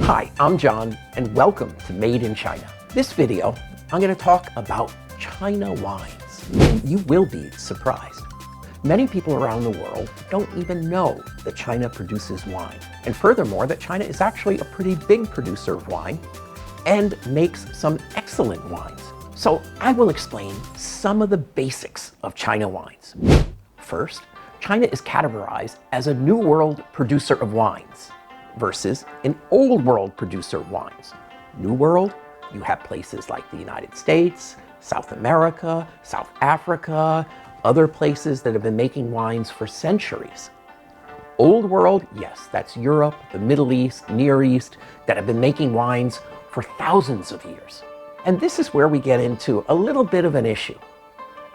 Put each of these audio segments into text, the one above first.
Hi, I'm John, and welcome to Made in China. This video, I'm going to talk about China wines. You will be surprised. Many people around the world don't even know that China produces wine. And furthermore, that China is actually a pretty big producer of wine and makes some excellent wines. So I will explain some of the basics of China wines. First, China is categorized as a New World producer of wines versus an Old World producer of wines. New World, you have places like the United States, South America, South Africa, other places that have been making wines for centuries. Old World, yes, that's Europe, the Middle East, Near East, that have been making wines for thousands of years. And this is where we get into a little bit of an issue.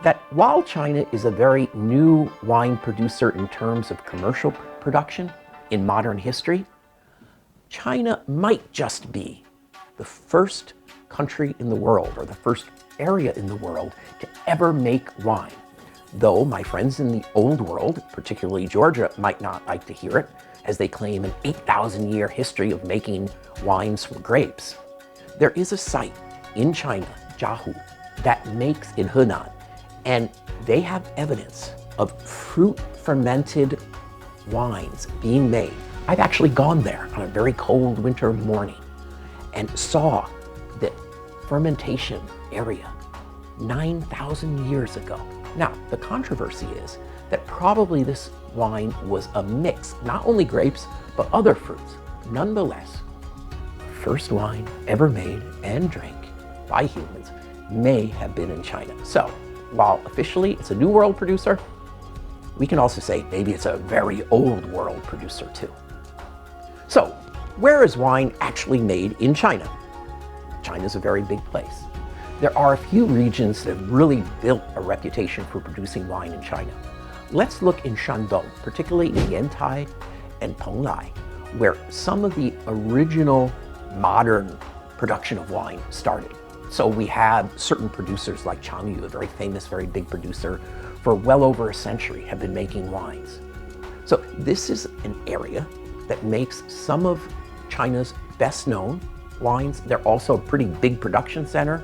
That while China is a very new wine producer in terms of commercial production in modern history, China might just be the first country in the world, or the first area in the world, to ever make wine. Though my friends in the Old World, particularly Georgia, might not like to hear it, as they claim an 8,000-year history of making wines from grapes. There is a site in China, Jiahu, that makes in Henan, and they have evidence of fruit-fermented wines being made. I've actually gone there on a very cold winter morning and saw the fermentation area 9,000 years ago. Now, the controversy is that probably this wine was a mix, not only grapes, but other fruits. Nonetheless, first wine ever made and drank by humans may have been in China. So, while officially it's a New World producer, we can also say maybe it's a very Old World producer too. So, where is wine actually made in China? China's a very big place. There are a few regions that have really built a reputation for producing wine in China. Let's look in Shandong, particularly in Yantai and Penglai, where some of the original modern production of wine started. So we have certain producers like Changyu, a very famous, very big producer, for well over a century have been making wines. So this is an area that makes some of China's best known wines. They're also a pretty big production center,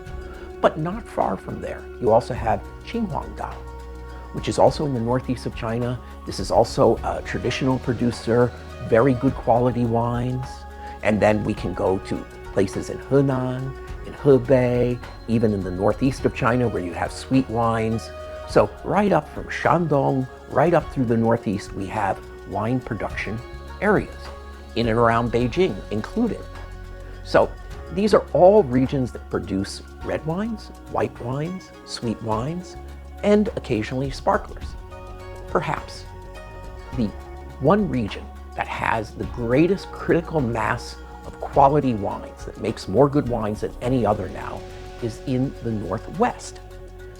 but not far from there. You also have Qinhuangdao, which is also in the northeast of China. This is also a traditional producer, very good quality wines. And then we can go to places in Henan, in Hebei, even in the northeast of China where you have sweet wines. So right up from Shandong, right up through the northeast, we have wine production areas, in and around Beijing included. So these are all regions that produce red wines, white wines, sweet wines, and occasionally sparklers. Perhaps the one region that has the greatest critical mass of quality wines, that makes more good wines than any other now, is in the northwest,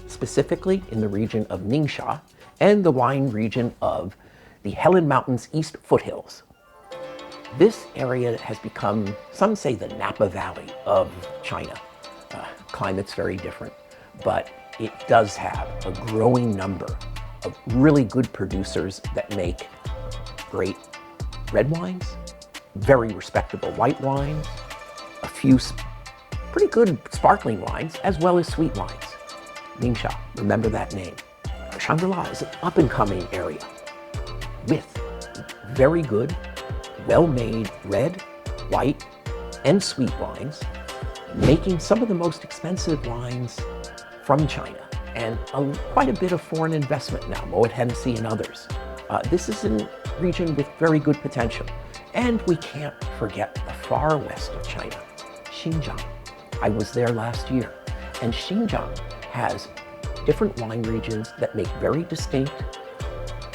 specifically in the region of Ningxia and the wine region of the Helan Mountains East foothills. This area has become, some say, the Napa Valley of China. Climate's very different, but it does have a growing number of really good producers that make great red wines, very respectable white wines, a few pretty good sparkling wines, as well as sweet wines. Ningxia, remember that name. Shangri-La is an up-and-coming area with very good, well-made red, white, and sweet wines, making some of the most expensive wines from China, and quite a bit of foreign investment now, Moet Hennessy and others. This is a region with very good potential. And we can't forget the far west of China, Xinjiang. I was there last year, and Xinjiang has different wine regions that make very distinct,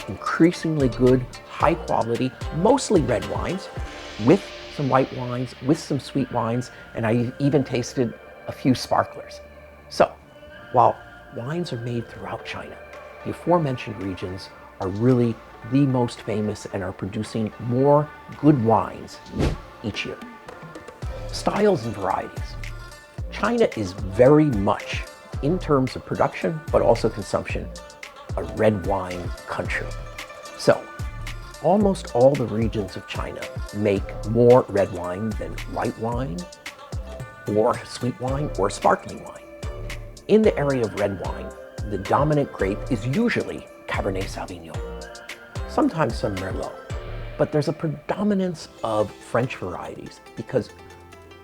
increasingly good, high quality, mostly red wines, with some white wines, with some sweet wines, and I even tasted a few sparklers. So, while wines are made throughout China, the aforementioned regions are really the most famous and are producing more good wines each year. Styles and varieties. China is very much, in terms of production, but also consumption, a red wine country. So, Almost all the regions of China make more red wine than white wine, or sweet wine, or sparkling wine. In the area of red wine, the dominant grape is usually Cabernet Sauvignon, sometimes some Merlot. But there's a predominance of French varieties because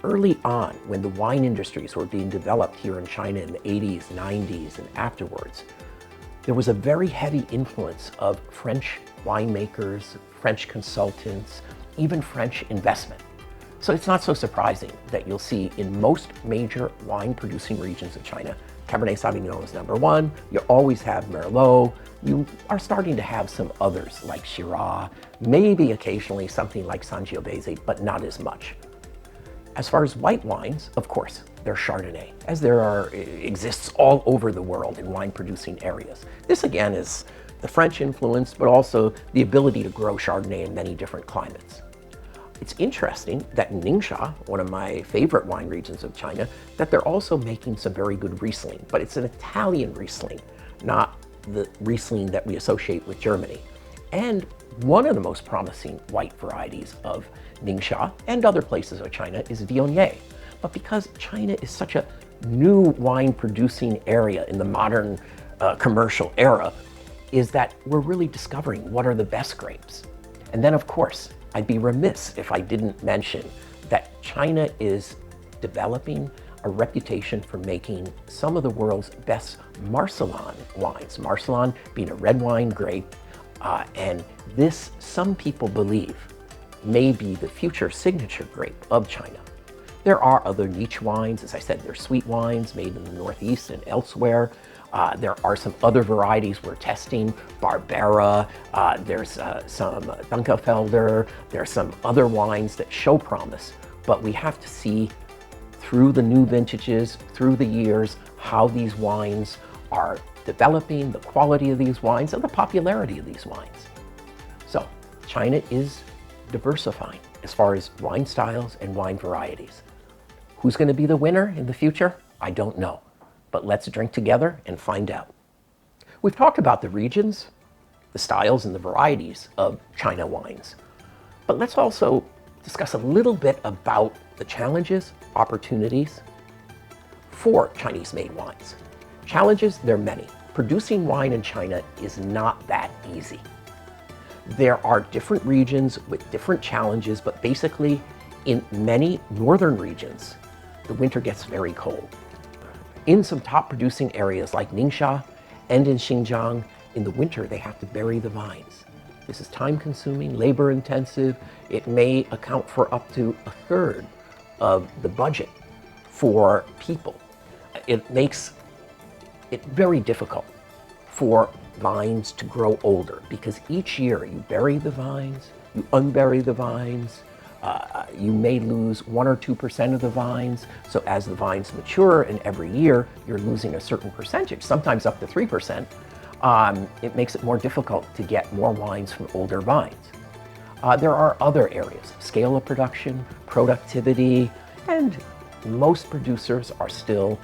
early on, when the wine industries were being developed here in China in the 80s, 90s, and afterwards, there was a very heavy influence of French winemakers, French consultants, even French investment. So it's not so surprising that you'll see in most major wine-producing regions of China, Cabernet Sauvignon is number one. You always have Merlot. You are starting to have some others like Shiraz, maybe occasionally something like Sangiovese, but not as much. As far as white wines, of course, they're Chardonnay, as exists all over the world in wine-producing areas. This again is the French influence, but also the ability to grow Chardonnay in many different climates. It's interesting that in Ningxia, one of my favorite wine regions of China, that they're also making some very good Riesling, but it's an Italian Riesling, not the Riesling that we associate with Germany. And one of the most promising white varieties of Ningxia and other places of China is Viognier. But because China is such a new wine producing area in the modern commercial era, is that we're really discovering what are the best grapes. And then of course, I'd be remiss if I didn't mention that China is developing a reputation for making some of the world's best Marselan wines. Marselan being a red wine grape, and this, some people believe, may be the future signature grape of China. There are other niche wines. As I said, they're sweet wines made in the Northeast and elsewhere. There are some other varieties we're testing, Barbera, there's some Dunkelfelder, there's some other wines that show promise, but we have to see through the new vintages, through the years, how these wines are developing, the quality of these wines, and the popularity of these wines. So China is diversifying as far as wine styles and wine varieties. Who's going to be the winner in the future? I don't know. But let's drink together and find out. We've talked about the regions, the styles, and the varieties of China wines. But let's also discuss a little bit about the challenges, opportunities for Chinese-made wines. Challenges, there are many. Producing wine in China is not that easy. There are different regions with different challenges, but basically in many northern regions, the winter gets very cold. In some top producing areas like Ningxia and in Xinjiang, in the winter they have to bury the vines. This is time consuming, labor intensive. It may account for up to a third of the budget for people. It makes it very difficult for vines to grow older because each year you bury the vines, you unbury the vines, you may lose 1 or 2% of the vines. So as the vines mature and every year you're losing a certain percentage, sometimes up to 3%, it makes it more difficult to get more wines from older vines. There are other areas, scale of production, productivity, and most producers are still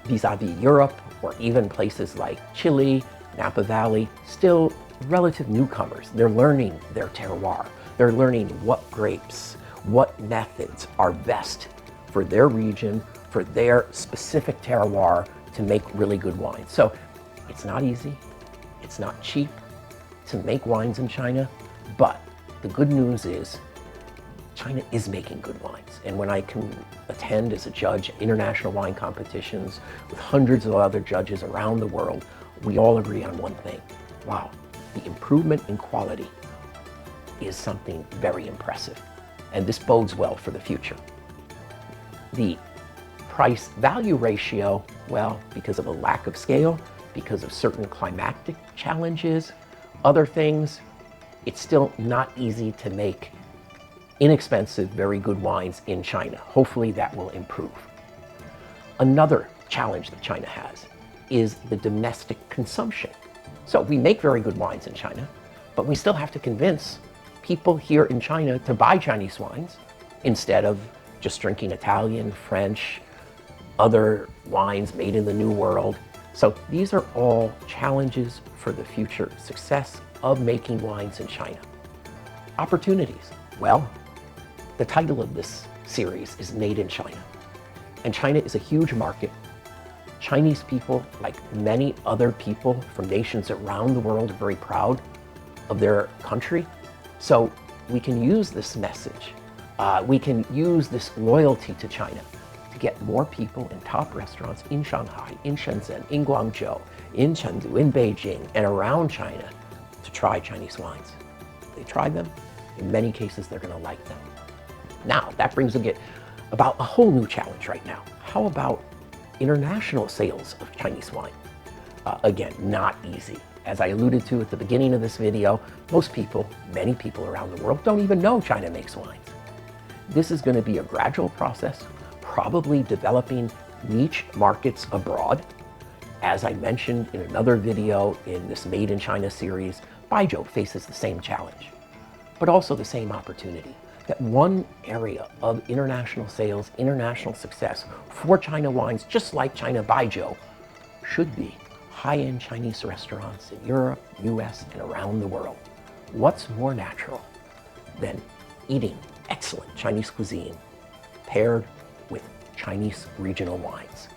vis-a-vis Europe or even places like Chile, Napa Valley, still relative newcomers. They're learning their terroir. They're learning what grapes, what methods are best for their region, for their specific terroir to make really good wine. So it's not easy, it's not cheap to make wines in China, but the good news is China is making good wines. And when I can attend as a judge at international wine competitions with hundreds of other judges around the world, we all agree on one thing. Wow, the improvement in quality is something very impressive. And this bodes well for the future. The price-value ratio, well, because of a lack of scale, because of certain climatic challenges, other things, it's still not easy to make inexpensive, very good wines in China. Hopefully that will improve. Another challenge that China has is the domestic consumption. So we make very good wines in China, but we still have to convince people here in China to buy Chinese wines instead of just drinking Italian, French, other wines made in the New World. So these are all challenges for the future success of making wines in China. Opportunities. Well, the title of this series is Made in China. And China is a huge market. Chinese people, like many other people from nations around the world, are very proud of their country. So we can use this message. We can use this loyalty to China to get more people in top restaurants in Shanghai, in Shenzhen, in Guangzhou, in Chengdu, in Beijing, and around China to try Chinese wines. If they try them, in many cases, they're going to like them. Now, that brings about a whole new challenge right now. How about international sales of Chinese wine? Again, not easy. As I alluded to at the beginning of this video, most people, many people around the world, don't even know China makes wines. This is going to be a gradual process, probably developing niche markets abroad. As I mentioned in another video in this Made in China series, Baijiu faces the same challenge, but also the same opportunity. That one area of international sales, international success for China wines, just like China Baijiu, should be high-end Chinese restaurants in Europe, US, and around the world. What's more natural than eating excellent Chinese cuisine paired with Chinese regional wines?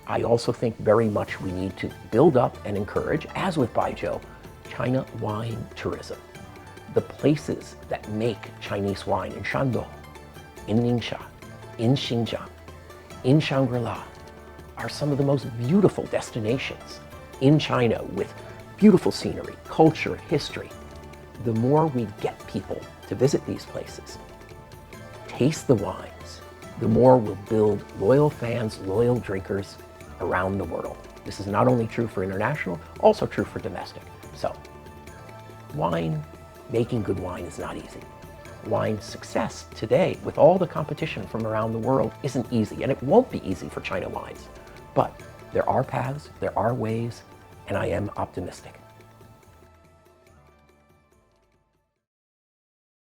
I also think very much we need to build up and encourage, as with Baijiu, China wine tourism. The places that make Chinese wine in Shandong, in Ningxia, in Xinjiang, in Shangri-La are some of the most beautiful destinations in China with beautiful scenery, culture, history. The more we get people to visit these places, taste the wines, the more we'll build loyal fans, loyal drinkers around the world. This is not only true for international, also true for domestic. So, making good wine is not easy. Wine success today, with all the competition from around the world, isn't easy, and it won't be easy for China wines. But there are paths, there are ways, and I am optimistic.